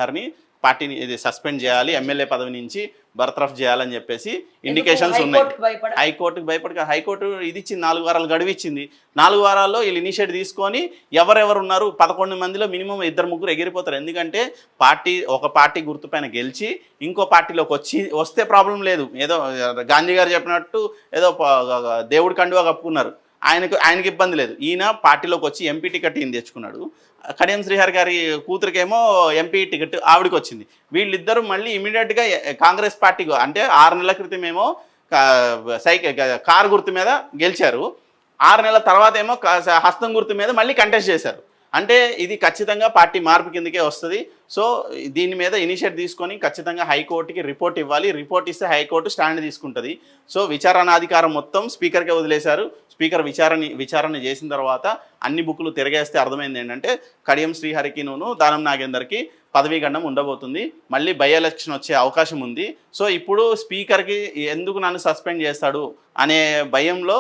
గారిని పార్టీని ఇది సస్పెండ్ చేయాలి, ఎమ్మెల్యే పదవి నుంచి బర్తరఫ్ చేయాలని చెప్పేసి ఇండికేషన్స్ ఉన్నాయి. హైకోర్టుకి భయపడి హైకోర్టు ఇది ఇచ్చింది, 4 వారాలు గడువు ఇచ్చింది. 4 వారాల్లో వీళ్ళు ఇనిషియేట్ తీసుకొని ఎవరెవరు ఉన్నారు 11 మందిలో మినిమం 2-3 ఎగిరిపోతారు. ఎందుకంటే ఒక పార్టీ గుర్తుపైన గెలిచి ఇంకో పార్టీలోకి వస్తే ప్రాబ్లం లేదు. ఏదో గాంధీ గారు చెప్పినట్టు ఏదో దేవుడి కండువా కప్పుకున్నారు, ఆయనకి ఇబ్బంది లేదు. ఈయన పార్టీలోకి వచ్చి ఎంపీ టికెట్ ఈయన తెచ్చుకున్నాడు. కడియం శ్రీహరి గారి కూతురికేమో ఎంపీ టికెట్ ఆవిడకి వచ్చింది. వీళ్ళిద్దరూ మళ్ళీ ఇమీడియట్గా కాంగ్రెస్ పార్టీ అంటే 6 నెలల క్రితమేమో కారు గుర్తు మీద గెలిచారు. 6 నెలల తర్వాత ఏమో హస్తం గుర్తు మీద మళ్ళీ కంటెస్ట్ చేశారు. అంటే ఇది ఖచ్చితంగా పార్టీ మార్పు కిందకే వస్తుంది. సో దీని మీద ఇనిషియేట్ తీసుకొని ఖచ్చితంగా హైకోర్టుకి రిపోర్ట్ ఇవ్వాలి. రిపోర్ట్ ఇస్తే హైకోర్టు స్టాండ్ తీసుకుంటుంది. సో విచారణాధికారం మొత్తం స్పీకర్కే వదిలేశారు. స్పీకర్ విచారణ చేసిన తర్వాత అన్ని బుక్లు తిరగేస్తే అర్థమైంది ఏంటంటే కడియం శ్రీహరికిను దానం నాగేందర్కి పదవీగండం ఉండబోతుంది. మళ్ళీ బై ఎలక్షన్ వచ్చే అవకాశం ఉంది. సో ఇప్పుడు స్పీకర్కి ఎందుకు నన్ను సస్పెండ్ చేస్తాడు అనే భయంలో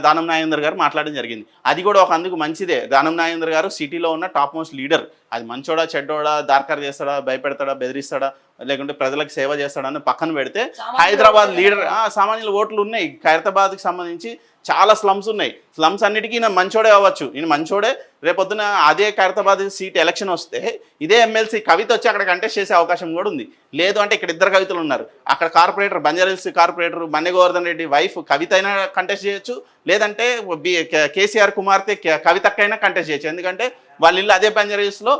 దానం నాగేందర్ గారు మాట్లాడడం జరిగింది. అది కూడా ఒక అందుకు మంచిదే. దానం నాగేందర్ గారు సిటీలో ఉన్న టాప్ మోస్ట్ లీడర్. అది మంచోడా చెడ్డోడా, దార్కార్ చేస్తాడా, భయపెడతాడా, బెదిరిస్తాడా, లేకుంటే ప్రజలకు సేవ చేస్తాడని పక్కన పెడితే హైదరాబాద్ లీడర్ సామాన్యుల ఓట్లు ఉన్నాయి. ఖైరతాబాద్కి సంబంధించి చాలా స్లమ్స్ ఉన్నాయి. స్లమ్స్ అన్నిటికీ ఈయన మంచోడే అవ్వచ్చు. ఈయన మంచోడే. రేపొద్దున అదే ఖైరతాబాద్ సీట్ ఎలక్షన్ వస్తే ఇదే ఎమ్మెల్సీ కవిత వచ్చి అక్కడ కంటెస్ట్ చేసే అవకాశం కూడా ఉంది. లేదు అంటే ఇక్కడ 2 కవితలు ఉన్నారు. అక్కడ corporator Banjara Hills corporator Manne Govardhan Reddy wife Kavitha అయినా కంటెస్ట్ చేయొచ్చు, లేదంటే కేసీఆర్ కుమార్తె కవితకైనా కంటెస్ట్ చేయొచ్చు. ఎందుకంటే వాళ్ళ ఇల్లు అదే బంజారాహిల్స్లో,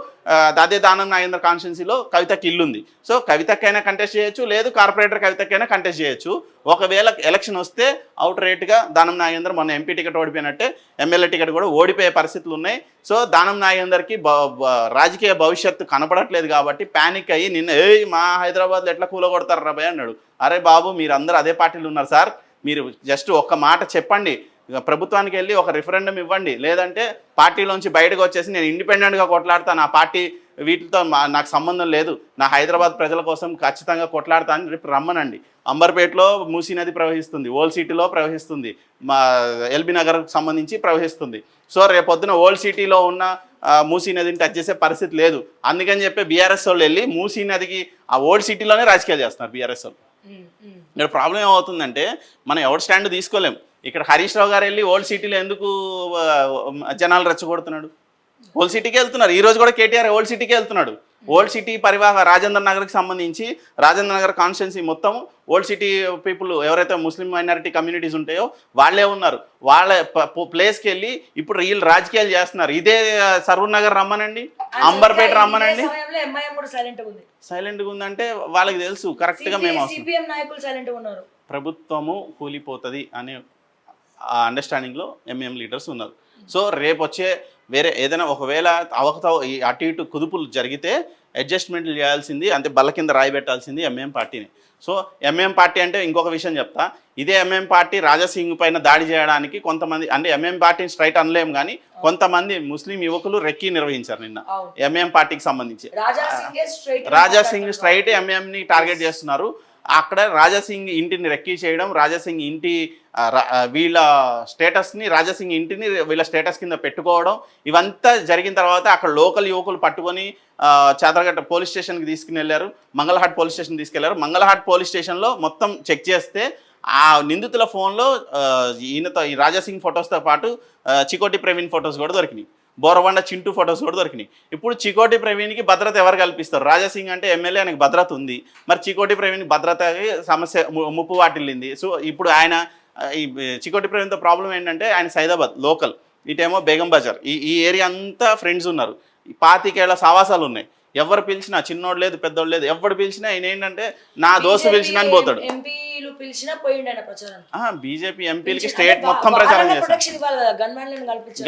అదే దానం నాగేందర్ కాన్స్టిట్యున్సీలో కవితకి ఇల్లు ఉంది. సో కవితకైనా కంటెస్ట్ చేయొచ్చు, లేదు కార్పొరేటర్ కవితకైనా కంటెస్ట్ చేయొచ్చు. ఒకవేళ ఎలక్షన్ వస్తే అవుట్ రేట్గా దానం నాగేందర్ మొన్న ఎంపీ టికెట్ ఓడిపోయినట్టే ఎమ్మెల్యే టికెట్ కూడా ఓడిపోయే పరిస్థితులు ఉన్నాయి. సో దానం నాగేందర్కి రాజకీయ భవిష్యత్తు కనపడట్లేదు కాబట్టి ప్యానిక్ అయ్యి నిన్న మా హైదరాబాద్లో ఎట్లా కూలగొడతారు రాబాయ్ అన్నాడు. అరే బాబు, మీరు అందరూ అదే పార్టీలు ఉన్నారు సార్, మీరు జస్ట్ ఒక్క మాట చెప్పండి, ప్రభుత్వానికి వెళ్ళి ఒక రిఫరెండం ఇవ్వండి, లేదంటే పార్టీలోంచి బయటకు వచ్చేసి నేను ఇండిపెండెంట్గా కొట్లాడతాను, నా పార్టీ వీటితో నాకు సంబంధం లేదు, నా హైదరాబాద్ ప్రజల కోసం ఖచ్చితంగా కొట్లాడతాను రేపు రమ్మనండి. అంబర్పేటలో మూసీ నది ప్రవహిస్తుంది, ఓల్డ్ సిటీలో ప్రవహిస్తుంది, మా ఎల్బీ నగర్కి సంబంధించి ప్రవహిస్తుంది. సో రేపొద్దున ఓల్డ్ సిటీలో ఉన్న మూసీ నదిని టచ్ చేసే పరిస్థితి లేదు. అందుకని చెప్పి బీఆర్ఎస్ వాళ్ళు వెళ్ళి మూసీ నదికి ఆ ఓల్డ్ సిటీలోనే రాజకీయాలు చేస్తున్నారు బీఆర్ఎస్ వాళ్ళు. ఇక్కడ ప్రాబ్లం ఏమవుతుందంటే మనం ఎవరి స్టాండ్ తీసుకోలేం. ఇక్కడ హరీష్ రావు గారు వెళ్ళి ఓల్డ్ సిటీలో ఎందుకు జనాలు రెచ్చగొడుతున్నాడు? ఓల్డ్ సిటీకి వెళ్తున్నారు. ఈ రోజు కూడా కేటీఆర్ ఓల్డ్ సిటీకి వెళ్తున్నాడు. ఓల్డ్ సిటీ పరివాహ రాజేంద్ర నగర్కి సంబంధించి రాజేంద్ర నగర్ కాన్స్టిట్యున్సీ మొత్తం ఓల్డ్ సిటీ పీపుల్ ఎవరైతే ముస్లిం మైనారిటీ కమ్యూనిటీస్ ఉంటాయో వాళ్ళే ఉన్నారు. వాళ్ళ ప్లేస్కి వెళ్ళి ఇప్పుడు వీళ్ళు రాజకీయాలు చేస్తున్నారు. ఇదే సరూర్ నగర్ రమ్మనండి, అంబర్పేట రమ్మనండి. సైలెంట్గా ఉందంటే వాళ్ళకి తెలుసు కరెక్ట్గా మేము ప్రభుత్వము కూలిపోతుంది అనే అండర్స్టాండింగ్లో ఎంఎం లీడర్స్ ఉన్నారు. సో రేపు వచ్చే వేరే ఏదైనా ఒకవేళ అటు ఇటు కుదుపులు జరిగితే అడ్జస్ట్మెంట్లు చేయాల్సింది, అంటే బల్ల కింద రాయి పెట్టాల్సింది ఎంఎం పార్టీని. సో ఎంఎం పార్టీ అంటే ఇంకొక విషయం చెప్తా, ఇదే ఎంఎం పార్టీ రాజాసింగ్ పైన దాడి చేయడానికి కొంతమంది, అంటే ఎంఎం పార్టీని స్ట్రైట్ అనలేం కానీ కొంతమంది ముస్లిం యువకులు రెక్కీ నిర్వహించారు నిన్న ఎంఎం పార్టీకి సంబంధించి. రాజాసింగ్ స్ట్రైట్ ఎంఎంని టార్గెట్ చేస్తున్నారు. అక్కడ రాజాసింగ్ ఇంటిని రెక్కీ చేయడం, రాజాసింగ్ ఇంటి వీళ్ళ స్టేటస్ని, రాజాసింగ్ ఇంటిని వీళ్ళ స్టేటస్ కింద పెట్టుకోవడం, ఇవంతా జరిగిన తర్వాత అక్కడ లోకల్ యువకులు పట్టుకొని చాదరగట్ట పోలీస్ స్టేషన్కి తీసుకుని వెళ్ళారు, మంగళహాట్ పోలీస్ స్టేషన్ తీసుకెళ్లారు. మంగళహాట్ పోలీస్ స్టేషన్లో మొత్తం చెక్ చేస్తే ఆ నిందితుల ఫోన్లో ఈయనతో ఈ రాజాసింగ్ ఫొటోస్తో పాటు చికోటి ప్రవీణ్ ఫొటోస్ కూడా దొరికినాయి, బోరబండ చింటూ ఫొటోస్ కూడా దొరికినాయి. ఇప్పుడు చికోటి ప్రవీణ్కి భద్రత ఎవరు కల్పిస్తారు? రాజాసింగ్ అంటే ఎమ్మెల్యే, ఆయనకు భద్రత ఉంది. మరి చికోటి ప్రవీణ్ భద్రతకి సమస్య ముప్పు వాటిల్లింది. సో ఇప్పుడు ఆయన ఈ చికోటి ప్రవీణ్తో ప్రాబ్లం ఏంటంటే ఆయన సైదాబాద్ లోకల్, ఇటేమో బేగం బజార్, ఈ ఏరియా అంతా ఫ్రెండ్స్ ఉన్నారు. 25 ఏళ్ల సావాసాలు ఉన్నాయి. ఎవరు పిలిచినా, చిన్నోడు లేదు పెద్దోడు లేదు, ఎవరు పిలిచినా ఆయన ఏంటంటే నా దోస్తు పిలిచినా అని పోతాడు. బీజేపీ ఎంపీలకి స్టేట్ మొత్తం ప్రచారం చేస్తారు,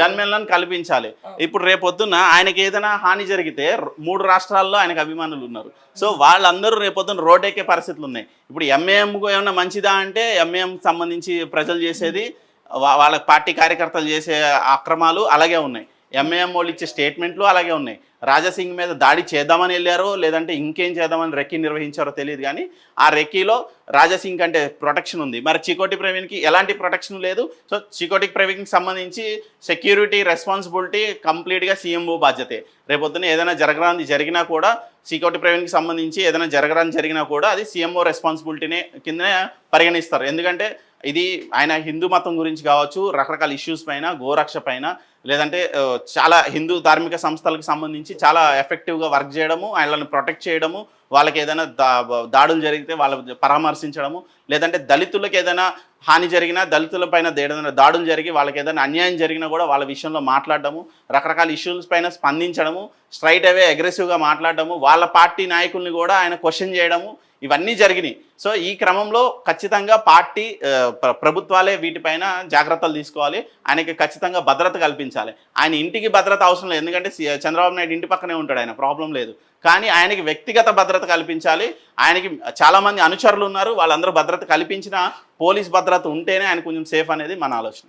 గన్మెన్లను కల్పించాలి. ఇప్పుడు రేపొద్దున ఆయనకి ఏదైనా హాని జరిగితే 3 రాష్ట్రాల్లో ఆయనకు అభిమానులు ఉన్నారు. సో వాళ్ళందరూ రేపొద్దున రోడ్డెక్కే పరిస్థితులు ఉన్నాయి. ఇప్పుడు ఎంఏఎంకు ఏమైనా మంచిదా అంటే ఎంఏఎం సంబంధించి ప్రజలు చేసేది, వాళ్ళ పార్టీ కార్యకర్తలు చేసే అక్రమాలు అలాగే ఉన్నాయి. ఎంఐఎం వాళ్ళు ఇచ్చే స్టేట్మెంట్లు అలాగే ఉన్నాయి. రాజాసింగ్ మీద దాడి చేద్దామని వెళ్ళారో లేదంటే ఇంకేం చేద్దామని రెక్కీ నిర్వహించారో తెలియదు, కానీ ఆ రెక్కీలో రాజాసింగ్ అంటే ప్రొటెక్షన్ ఉంది, మరి చికోటి ప్రవీణ్కి ఎలాంటి ప్రొటెక్షన్ లేదు. సో చికోటి ప్రవీణ్కి సంబంధించి సెక్యూరిటీ రెస్పాన్సిబిలిటీ కంప్లీట్గా సీఎంఓ బాధ్యతే. రేపొద్దున ఏదైనా జరిగినా కూడా చికోటి ప్రవీణ్కి సంబంధించి ఏదైనా జరిగినా కూడా అది సీఎంఓ రెస్పాన్సిబిలిటీనే కిందనే పరిగణిస్తారు. ఎందుకంటే ఇది ఆయన హిందూ మతం గురించి కావచ్చు, రకరకాల ఇష్యూస్ పైన, గోరక్ష పైన, లేదంటే చాలా హిందూ ధార్మిక సంస్థలకు సంబంధించి చాలా ఎఫెక్టివ్గా వర్క్ చేయడము, ఆయనలను ప్రొటెక్ట్ చేయడము, వాళ్ళకి ఏదైనా దాడులు జరిగితే వాళ్ళ పరామర్శించడము, లేదంటే దళితులకు ఏదైనా హాని జరిగినా, దళితుల పైన ఏదైనా దాడులు జరిగి వాళ్ళకి ఏదైనా అన్యాయం జరిగినా కూడా వాళ్ళ విషయంలో మాట్లాడడము, రకరకాల ఇష్యూస్ పైన స్పందించడము, స్ట్రైట్ అవే అగ్రెసివ్గా మాట్లాడడము, వాళ్ళ పార్టీ నాయకుల్ని కూడా ఆయన క్వశ్చన్ చేయడము, ఇవన్నీ జరిగినాయి. సో ఈ క్రమంలో ఖచ్చితంగా పార్టీ ప్రభుత్వాలే వీటిపైన జాగ్రత్తలు తీసుకోవాలి. ఆయనకి ఖచ్చితంగా భద్రత కల్పించాలి. ఆయన ఇంటికి భద్రత అవసరం లేదు, ఎందుకంటే చంద్రబాబు నాయుడు ఇంటి పక్కనే ఉంటాడు, ఆయన ప్రాబ్లం లేదు. కానీ ఆయనకి వ్యక్తిగత భద్రత కల్పించాలి. ఆయనకి చాలామంది అనుచరులు ఉన్నారు, వాళ్ళందరూ భద్రత కల్పించిన పోలీస్ భద్రత ఉంటేనే ఆయన కొంచెం సేఫ్ అనేది మన ఆలోచన.